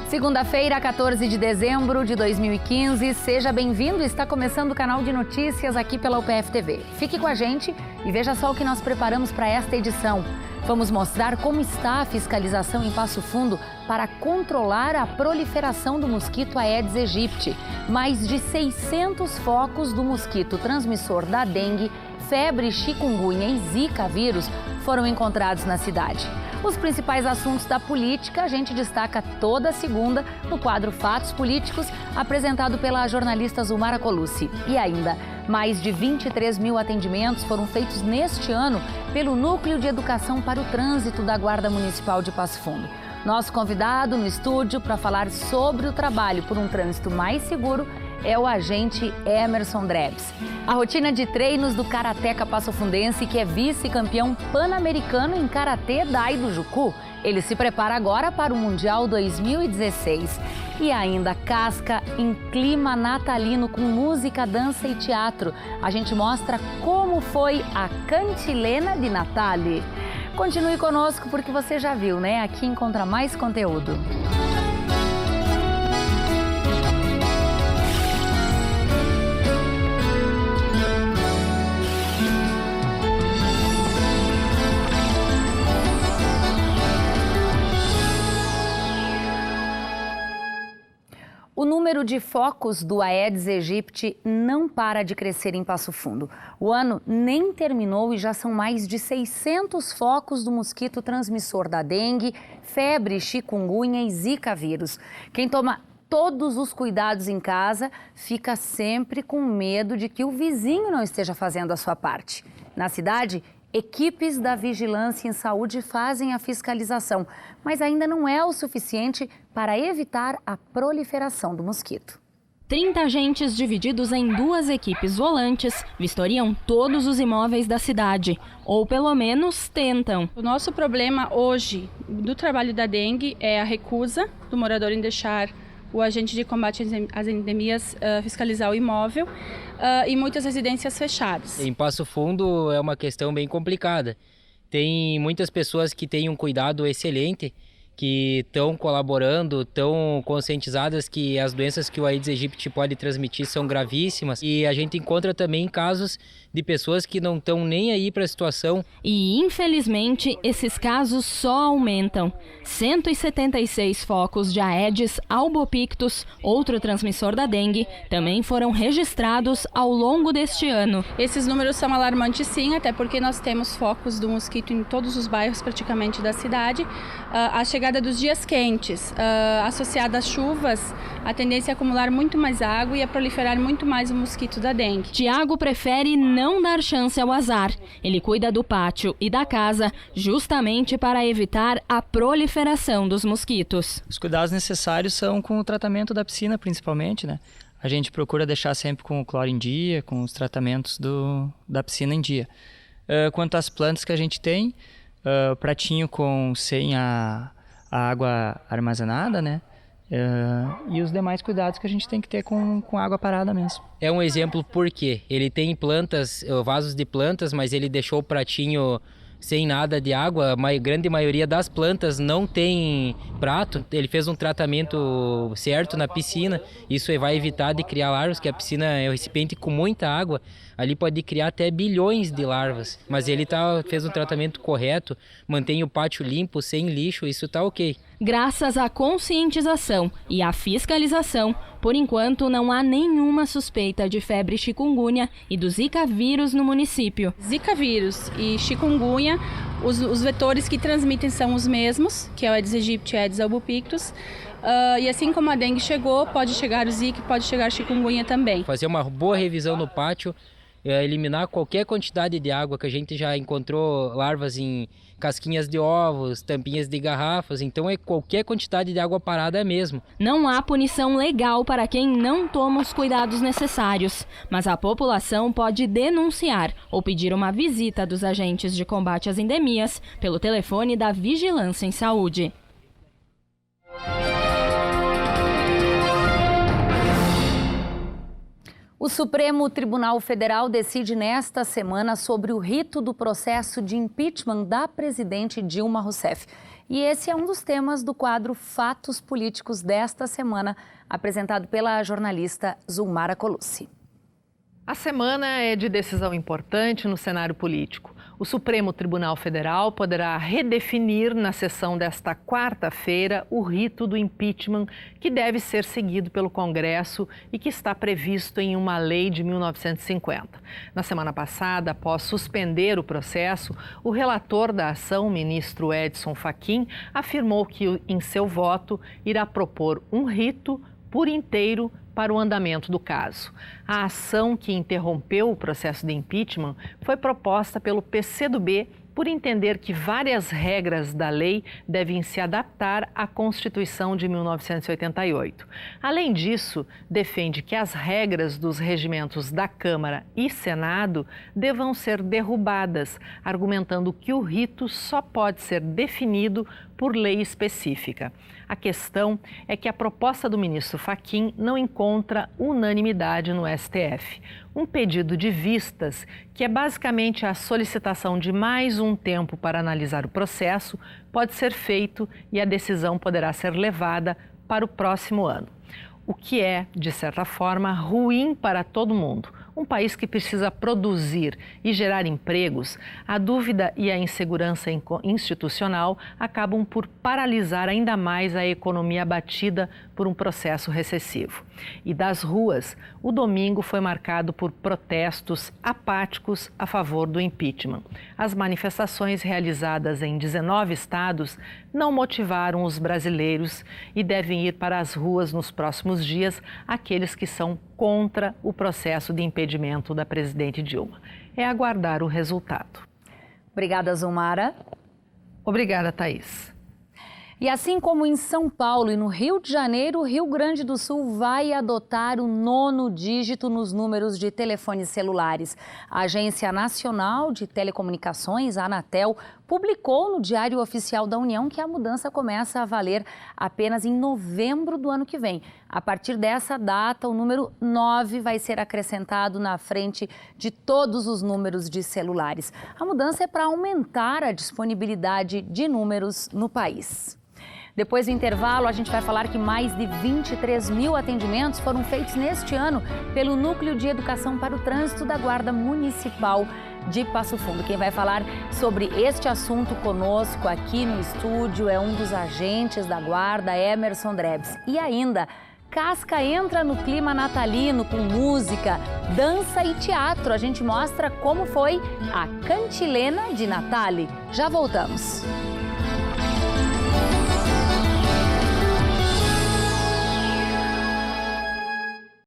Segunda-feira, 14 de dezembro de 2015. Seja bem-vindo. Está começando o canal de notícias aqui pela UPF TV. Fique com a gente e veja só o que nós preparamos para esta edição. Vamos mostrar como está a fiscalização em Passo Fundo para controlar a proliferação do mosquito Aedes aegypti. Mais de 600 focos do mosquito transmissor da dengue, febre, chikungunya e zika vírus foram encontrados na cidade. Os principais assuntos da política a gente destaca toda segunda no quadro Fatos Políticos, apresentado pela jornalista Zumara Colucci. E ainda, mais de 23 mil atendimentos foram feitos neste ano pelo Núcleo de Educação para o Trânsito da Guarda Municipal de Passo Fundo. Nosso convidado no estúdio para falar sobre o trabalho por um trânsito mais seguro é o agente Emerson Drebs. A rotina de treinos do Karateca Passofundense, que é vice-campeão pan-americano em Karatê Dai do Jucu. Ele se prepara agora para o Mundial 2016. E ainda casca em clima natalino com música, dança e teatro. A gente mostra como foi a Cantilena de Natale. Continue conosco porque você já viu, né? Aqui encontra mais conteúdo. O número de focos do Aedes aegypti não para de crescer em Passo Fundo. O ano nem terminou e já são mais de 600 focos do mosquito transmissor da dengue, febre, chikungunya e zika vírus. Quem toma todos os cuidados em casa fica sempre com medo de que o vizinho não esteja fazendo a sua parte. Na cidade, equipes da Vigilância em Saúde fazem a fiscalização, mas ainda não é o suficiente para evitar a proliferação do mosquito. 30 agentes divididos em 2 equipes volantes vistoriam todos os imóveis da cidade, ou pelo menos tentam. O nosso problema hoje do trabalho da dengue é a recusa do morador em deixar o agente de combate às endemias fiscalizar o imóvel e muitas residências fechadas. Em Passo Fundo é uma questão bem complicada. Tem muitas pessoas que têm um cuidado excelente, que estão colaborando, estão conscientizadas que as doenças que o Aedes aegypti pode transmitir são gravíssimas. E a gente encontra também casos de pessoas que não estão nem aí para a situação. E, infelizmente, esses casos só aumentam. 176 focos de Aedes albopictus, outro transmissor da dengue, também foram registrados ao longo deste ano. Esses números são alarmantes sim, até porque nós temos focos do mosquito em todos os bairros praticamente da cidade. A chegada dos dias quentes, associada às chuvas, a tendência é acumular muito mais água e a proliferar muito mais o mosquito da dengue. Tiago prefere não dar chance ao azar. Ele cuida do pátio e da casa justamente para evitar a proliferação dos mosquitos. Os cuidados necessários são com o tratamento da piscina, principalmente, né? A gente procura deixar sempre com o cloro em dia, com os tratamentos da piscina em dia. Quanto às plantas que a gente tem, pratinho sem a água armazenada, né? E os demais cuidados que a gente tem que ter com água parada mesmo. É um exemplo porque ele tem plantas, vasos de plantas, mas ele deixou o pratinho sem nada de água. A grande maioria das plantas não tem prato. Ele fez um tratamento certo na piscina. Isso vai evitar de criar larvas, que a piscina é um recipiente com muita água. Ali pode criar até bilhões de larvas. Mas ele fez um tratamento correto, mantém o pátio limpo, sem lixo, isso está ok. Graças à conscientização e à fiscalização, por enquanto não há nenhuma suspeita de febre chikungunya e do zika vírus no município. Zika vírus e chikungunya, os vetores que transmitem são os mesmos, que é o Aedes aegypti e Aedes albopictus. E assim como a dengue chegou, pode chegar o zika e pode chegar a chikungunya também. Fazer uma boa revisão no pátio, eliminar qualquer quantidade de água, que a gente já encontrou larvas em casquinhas de ovos, tampinhas de garrafas, então é qualquer quantidade de água parada mesmo. Não há punição legal para quem não toma os cuidados necessários, mas a população pode denunciar ou pedir uma visita dos agentes de combate às endemias pelo telefone da Vigilância em Saúde. O Supremo Tribunal Federal decide nesta semana sobre o rito do processo de impeachment da presidente Dilma Rousseff. E esse é um dos temas do quadro Fatos Políticos desta semana, apresentado pela jornalista Zulmara Colucci. A semana é de decisão importante no cenário político. O Supremo Tribunal Federal poderá redefinir na sessão desta quarta-feira o rito do impeachment que deve ser seguido pelo Congresso e que está previsto em uma lei de 1950. Na semana passada, após suspender o processo, o relator da ação, o ministro Edson Fachin, afirmou que, em seu voto, irá propor um rito por inteiro para o andamento do caso. A ação que interrompeu o processo de impeachment foi proposta pelo PCdoB por entender que várias regras da lei devem se adaptar à Constituição de 1988. Além disso, defende que as regras dos regimentos da Câmara e Senado devam ser derrubadas, argumentando que o rito só pode ser definido por lei específica. A questão é que a proposta do ministro Fachin não encontra unanimidade no STF. Um pedido de vistas, que é basicamente a solicitação de mais um tempo para analisar o processo, pode ser feito e a decisão poderá ser levada para o próximo ano. O que é, de certa forma, ruim para todo mundo. Um país que precisa produzir e gerar empregos, a dúvida e a insegurança institucional acabam por paralisar ainda mais a economia abatida por um processo recessivo. E das ruas, o domingo foi marcado por protestos apáticos a favor do impeachment. As manifestações realizadas em 19 estados não motivaram os brasileiros e devem ir para as ruas nos próximos dias aqueles que são contra o processo de impedimento da presidente Dilma. É aguardar o resultado. Obrigada, Zulmara. Obrigada, Thaís. E assim como em São Paulo e no Rio de Janeiro, o Rio Grande do Sul vai adotar o 9º dígito nos números de telefones celulares. A Agência Nacional de Telecomunicações, a Anatel, publicou no Diário Oficial da União que a mudança começa a valer apenas em novembro do ano que vem. A partir dessa data, o número 9 vai ser acrescentado na frente de todos os números de celulares. A mudança é para aumentar a disponibilidade de números no país. Depois do intervalo, a gente vai falar que mais de 23 mil atendimentos foram feitos neste ano pelo Núcleo de Educação para o Trânsito da Guarda Municipal de Passo Fundo. Quem vai falar sobre este assunto conosco aqui no estúdio é um dos agentes da Guarda, Emerson Drebs. E ainda, Casca entra no clima natalino com música, dança e teatro. A gente mostra como foi a Cantilena de Natale. Já voltamos.